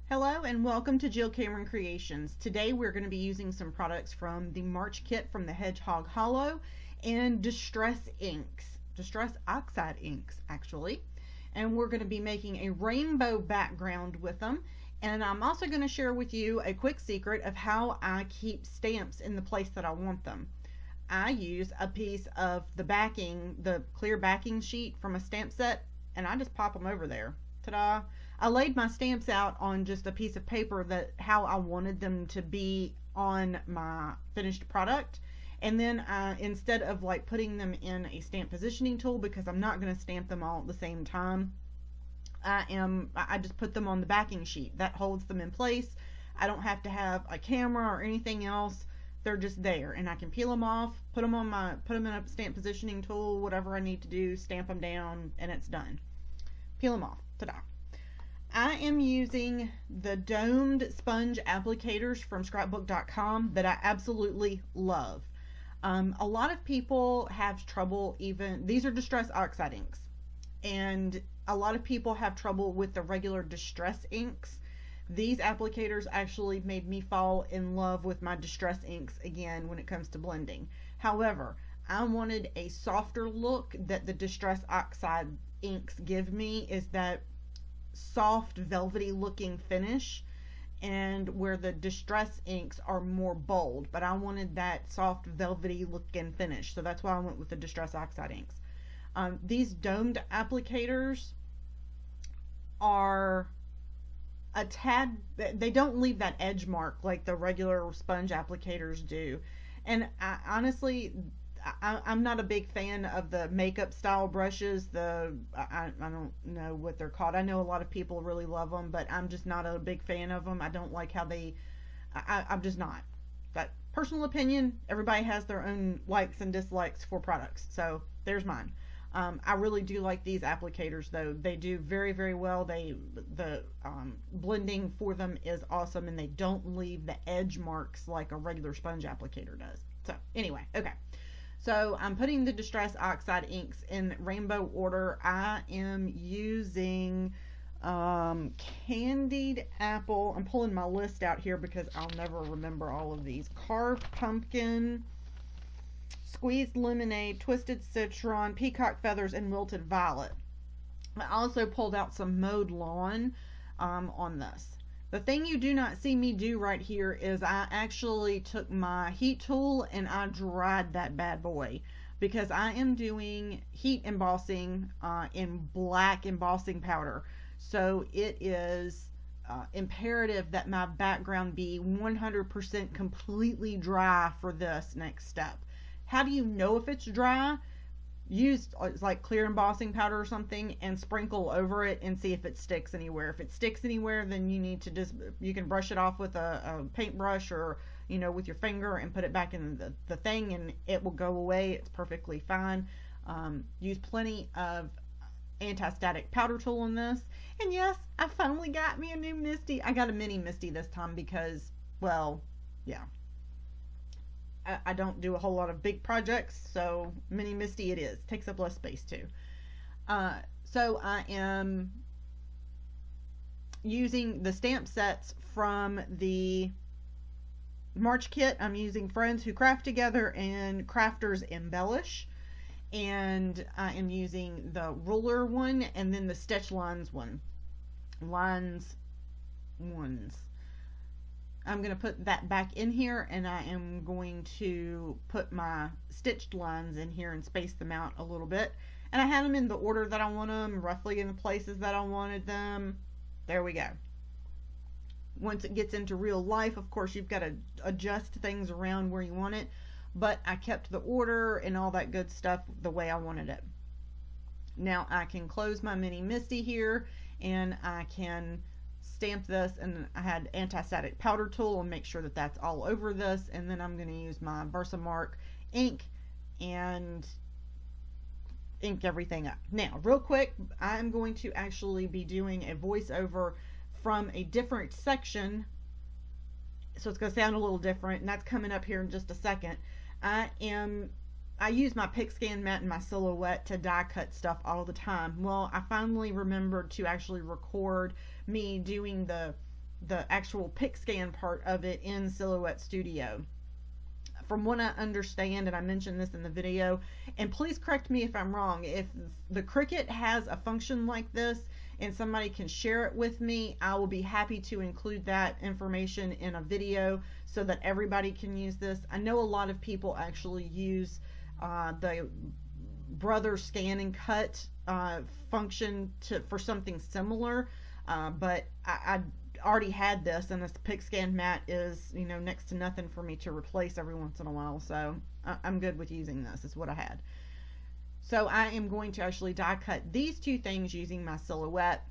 Hello and welcome to Jill Cameron Creations. Today we're going to be using some products from the March kit from the Hedgehog Hollow and Distress Oxide inks actually. And we're going to be making a rainbow background with them. And I'm also going to share with you a quick secret of how I keep stamps in the place that I want them. I use a piece of the backing, the clear backing sheet from a stamp set, and I just pop them over there. Ta-da! I laid my stamps out on just a piece of paper that how I wanted them to be on my finished product, and then instead of like putting them in a stamp positioning tool, because I'm not going to stamp them all at the same time, I just put them on the backing sheet that holds them in place. I don't have to have a camera or anything else. They're just there, and I can peel them off, put them in a stamp positioning tool, whatever I need to do, stamp them down, and it's done. Peel them off. Ta-da! I am using the domed sponge applicators from scrapbook.com that I absolutely love. A lot of people have trouble these are Distress Oxide inks, and a lot of people have trouble with the regular Distress inks. These applicators actually made me fall in love with my Distress inks again when it comes to blending. However, I wanted a softer look that the Distress Oxide inks give me, is that soft velvety looking finish, and where the Distress inks are more bold, but I wanted that soft velvety looking finish, so that's why I went with the Distress Oxide inks. These domed applicators are a tad, they don't leave that edge mark like the regular sponge applicators do, and honestly I'm not a big fan of the makeup style brushes. I don't know what they're called. I know a lot of people really love them, but I'm just not a big fan of them. I don't like how I'm just not. But personal opinion, everybody has their own likes and dislikes for products, so there's mine. I really do like these applicators though. They do very, very well. The blending for them is awesome, and they don't leave the edge marks like a regular sponge applicator does. So anyway, okay. So I'm putting the Distress Oxide inks in rainbow order. I am using Candied Apple. I'm pulling my list out here because I'll never remember all of these. Carved Pumpkin, Squeezed Lemonade, Twisted Citron, Peacock Feathers, and Wilted Violet. I also pulled out some Mowed Lawn on this. The thing you do not see me do right here is I actually took my heat tool and I dried that bad boy, because I am doing heat embossing in black embossing powder. So it is imperative that my background be 100% completely dry for this next step. How do you know if it's dry? Use like clear embossing powder or something and sprinkle over it and see if it sticks anywhere. If it sticks anywhere, then you need to you can brush it off with a paintbrush, or with your finger, and put it back in the thing, and it will go away. It's perfectly fine. Use plenty of anti-static powder tool in this. And yes, I finally got me a new Misty. I got a mini Misty this time because, well, yeah, I don't do a whole lot of big projects, so mini Misty it is. Takes up less space too. So I am using the stamp sets from the March kit. I'm using Friends Who Craft Together and Crafters Embellish, and I am using the ruler one and then the Stitch Lines one. I'm going to put that back in here, and I am going to put my stitched lines in here and space them out a little bit. And I had them in the order that I want them, roughly in the places that I wanted them. There we go. Once it gets into real life, of course, you've got to adjust things around where you want it. But I kept the order and all that good stuff the way I wanted it. Now I can close my mini Misty here, and I can stamp this, and I had anti-static powder tool and make sure that that's all over this, and then I'm going to use my Versamark ink and ink everything up. Now real quick, I'm going to actually be doing a voiceover from a different section, so it's going to sound a little different, and that's coming up here in just a second. I use my Picscan mat and my Silhouette to die cut stuff all the time. Well, I finally remembered to actually record me doing the the actual pick scan part of it in Silhouette Studio. From what I understand, and I mentioned this in the video, and please correct me if I'm wrong, if the Cricut has a function like this and somebody can share it with me, I will be happy to include that information in a video so that everybody can use this. I know a lot of people actually use the Brother Scan and Cut function for something similar, but I already had this, and this pick scan mat is, you know, next to nothing for me to replace every once in a while, so I'm good with using this. Is what I had. So I am going to actually die cut these two things using my Silhouette.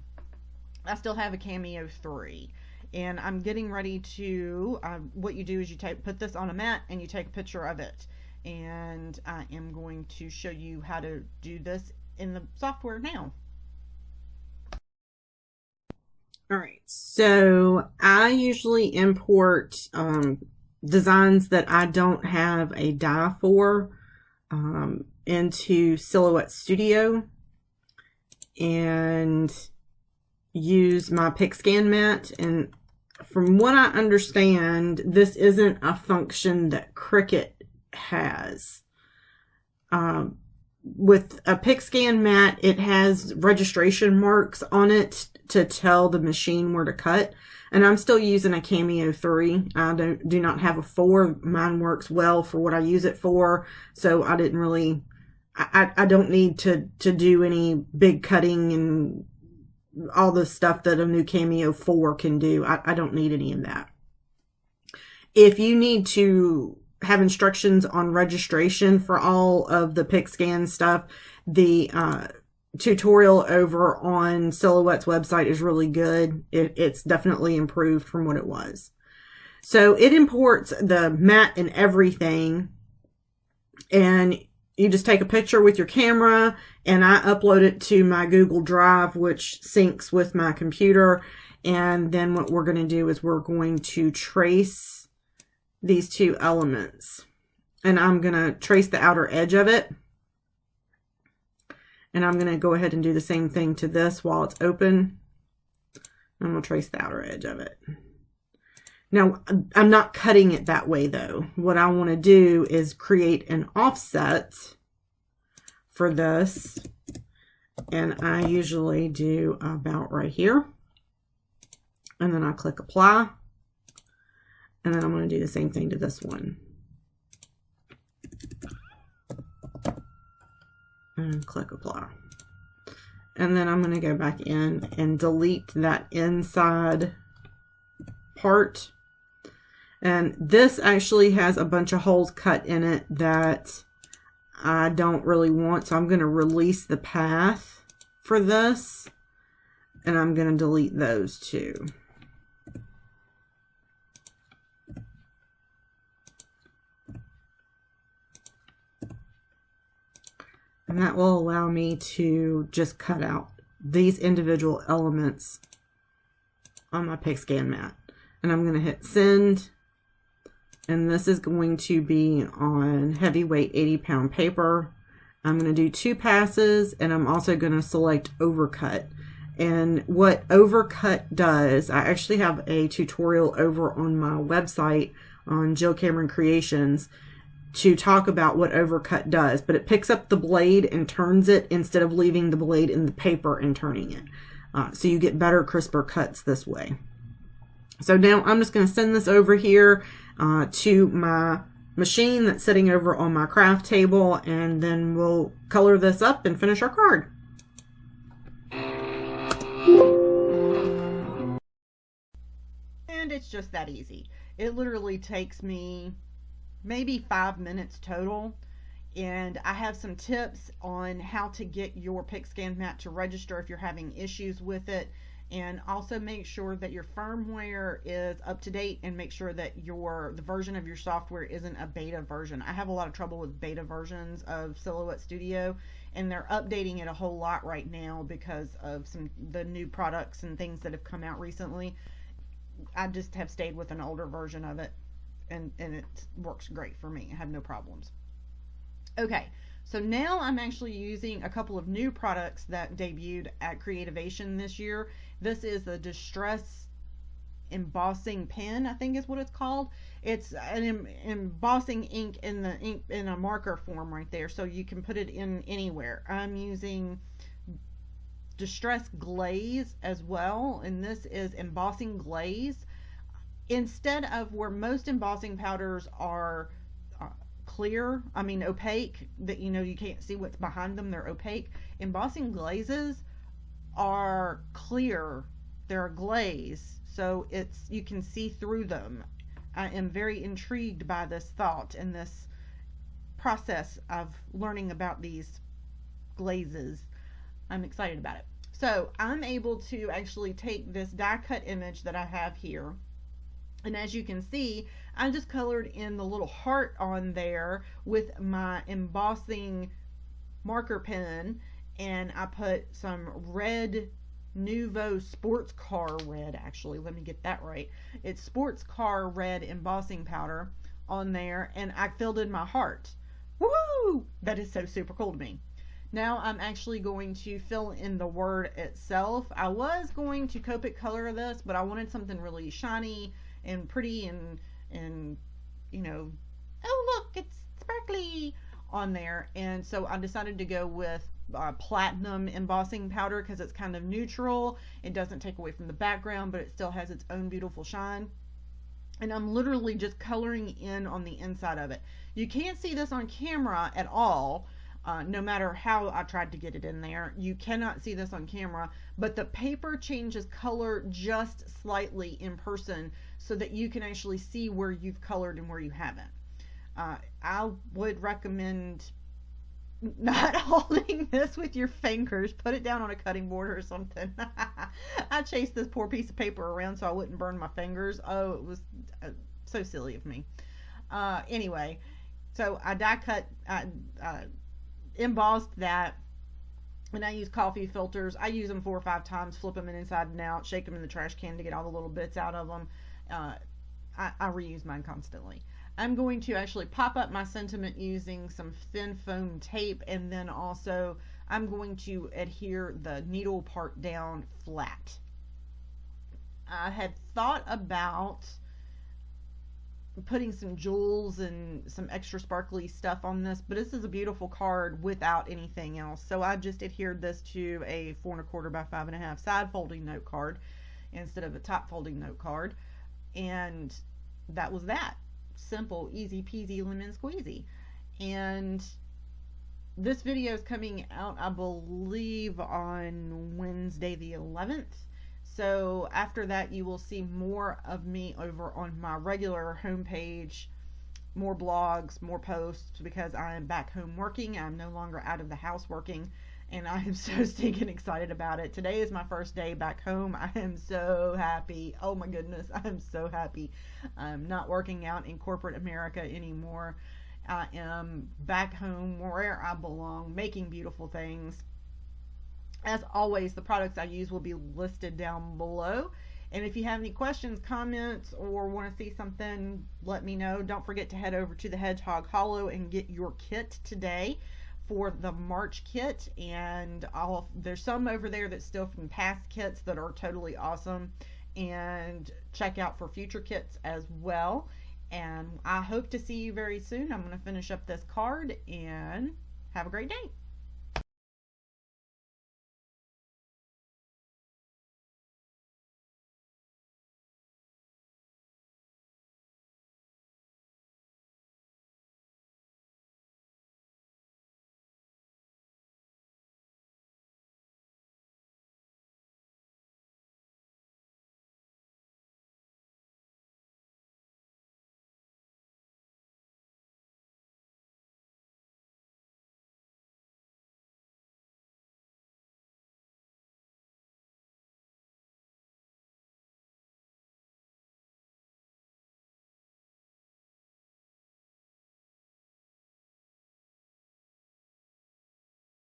I still have a Cameo 3, and I'm getting ready to what you do is you put this on a mat and you take a picture of it, and I am going to show you how to do this in the software now. Alright, so I usually import designs that I don't have a die for into Silhouette Studio and use my pick scan mat. And from what I understand, this isn't a function that Cricut has. With a pick scan mat, it has registration marks on it to tell the machine where to cut, and I'm still using a Cameo 3. I do not have a 4. Mine works well for what I use it for, so I didn't really, I don't need to do any big cutting and all the stuff that a new Cameo 4 can do. I don't need any of that. If you need to have instructions on registration for all of the pick scan stuff, the tutorial over on Silhouette's website is really good. It's definitely improved from what it was. So it imports the mat and everything, and you just take a picture with your camera, and I upload it to my Google Drive, which syncs with my computer. And then what we're going to do is we're going to trace these two elements, and I'm going to trace the outer edge of it. And I'm going to go ahead and do the same thing to this while it's open. I'm going to trace the outer edge of it. Now, I'm not cutting it that way though. What I want to do is create an offset for this. And I usually do about right here. And then I click apply. And then I'm going to do the same thing to this one. And click apply. And then I'm going to go back in and delete that inside part. And this actually has a bunch of holes cut in it that I don't really want. So I'm going to release the path for this. And I'm going to delete those too. And that will allow me to just cut out these individual elements on my pick scan mat. And I'm going to hit send. And this is going to be on heavyweight 80-pound paper. I'm going to do 2 passes, and I'm also going to select overcut. And what overcut does, I actually have a tutorial over on my website on Jill Cameron Creations to talk about what overcut does, but it picks up the blade and turns it instead of leaving the blade in the paper and turning it. So you get better, crisper cuts this way. So now I'm just going to send this over here to my machine that's sitting over on my craft table, and then we'll color this up and finish our card. And it's just that easy. It literally takes me maybe 5 minutes total, and I have some tips on how to get your pick scan mat to register if you're having issues with it, and also make sure that your firmware is up to date, and make sure that the version of your software isn't a beta version. I have a lot of trouble with beta versions of Silhouette Studio, and they're updating it a whole lot right now because of the new products and things that have come out recently. I just have stayed with an older version of it. And it works great for me. I have no problems. Okay, so now I'm actually using a couple of new products that debuted at Creativation this year. This is the Distress embossing pen, I think is what it's called. It's an embossing ink in a marker form right there, so you can put it in anywhere. I'm using Distress Glaze as well, and this is embossing glaze. Instead of where most embossing powders are clear, I mean opaque, that you can't see what's behind them, they're opaque. Embossing glazes are clear, they're a glaze, so you can see through them. I am very intrigued by this thought and this process of learning about these glazes. I'm excited about it. So I'm able to actually take this die cut image that I have here, and as you can see, I just colored in the little heart on there with my embossing marker pen, and I put some red Nouveau sports car red, actually, let me get that right. It's sports car red embossing powder on there, and I filled in my heart. Woohoo! That is so super cool to me. Now I'm actually going to fill in the word itself. I was going to Copic color this, but I wanted something really shiny and pretty and oh look, it's sparkly on there. And so I decided to go with platinum embossing powder because it's kind of neutral. It doesn't take away from the background, but it still has its own beautiful shine. And I'm literally just coloring in on the inside of it. You can't see this on camera at all. No matter how I tried to get it in there, you cannot see this on camera, but the paper changes color just slightly in person so that you can actually see where you've colored and where you haven't. I would recommend not holding this with your fingers. Put it down on a cutting board or something. I chased this poor piece of paper around so I wouldn't burn my fingers. Oh, it was so silly of me. Anyway, so I die cut, embossed that, and I use coffee filters. I use them 4 or 5 times, flip them inside and out, shake them in the trash can to get all the little bits out of them. I reuse mine constantly. I'm going to actually pop up my sentiment using some thin foam tape, and then also I'm going to adhere the needle part down flat. I had thought about putting some jewels and some extra sparkly stuff on this, but this is a beautiful card without anything else, so I just adhered this to a 4 1/4 by 5 1/2 side folding note card instead of a top folding note card, and that was that. Simple, easy peasy, lemon squeezy. And this video is coming out, I believe, on Wednesday the 11th. So after that, you will see more of me over on my regular homepage, more blogs, more posts, because I am back home working. I'm no longer out of the house working, and I am so stinking excited about it. Today is my first day back home. I am so happy. Oh my goodness, I am so happy. I'm not working out in corporate America anymore. I am back home where I belong, making beautiful things. As always, the products I use will be listed down below. And if you have any questions, comments, or want to see something, let me know. Don't forget to head over to the Hedgehog Hollow and get your kit today for the March kit. And there's some over there that's still from past kits that are totally awesome. And check out for future kits as well. And I hope to see you very soon. I'm going to finish up this card and have a great day.